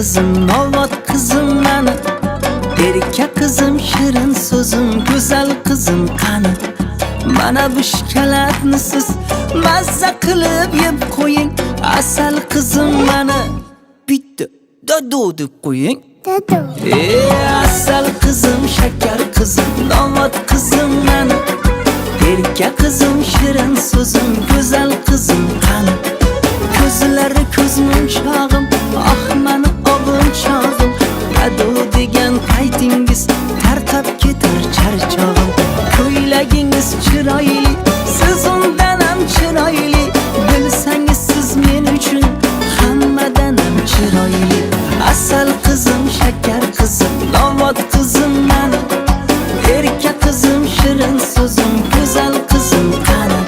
kızım, novat kızım bana. Erkek kızım, şirin sözüm, güzel kızım qani. Mana bu şokoladni siz mazza qilib yeb qo'ying. Asal kızım bana. Bitta dadu deb qo'ying. Dadu. Asal kızım, şeker kızım, novat kızım bana. Erkek kızım, şirin sözüm, güzel kızım qani. Ko'zlari ko'zning chog'im, ah mani obim chog'im. Dadu degan paytingiz tarqab ketar charchog'im. Ko'ylagingiz chiroyli, siz undan ham chiroyli. Bilsangiz siz men uchun hammadan ham chiroyli. Asal kızım, şeker kızım, novat kızım bana. Erkek kızım, şirin sözüm, güzel kızım qani.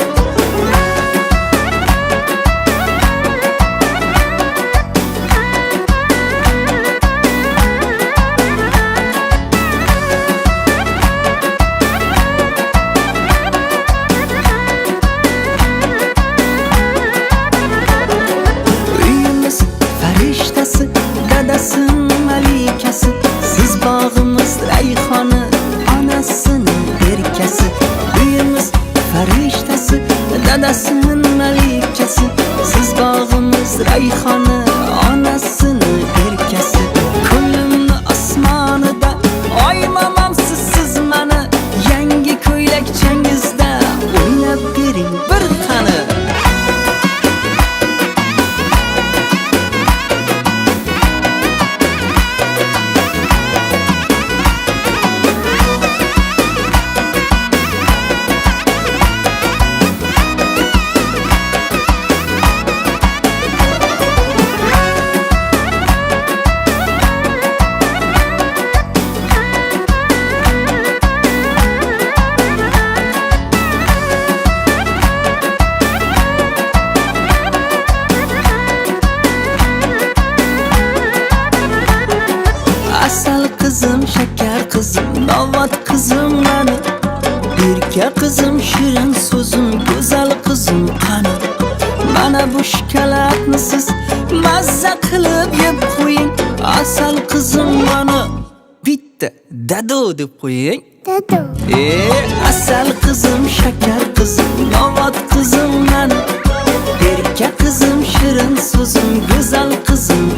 Uyimiz farishtasi, dadasining malikasi. Siz bog'imiz rayhoni, onasining erkasi. Uyimiz farishtasi, dadasining malikasi. Siz bog'imiz rayhoni, onasining erkasi. Ko'nglimni osmonida oymamoqsiz siz mani. Yangi ko'ylakchangizda o'ynab bering bir qani. Asal kızım, şeker kızım, novat kızım bana. Erkek kızım, şirin sözüm, güzel kızım qani. Mana bu şokoladni siz mazza qilib yeb qo'ying. Asal kızım bana. Bitta dadu deb qo'ying. Dadu. Asal kızım, şeker kızım, novat kızım bana. Erkek kızım, şirin sözüm, güzel kızım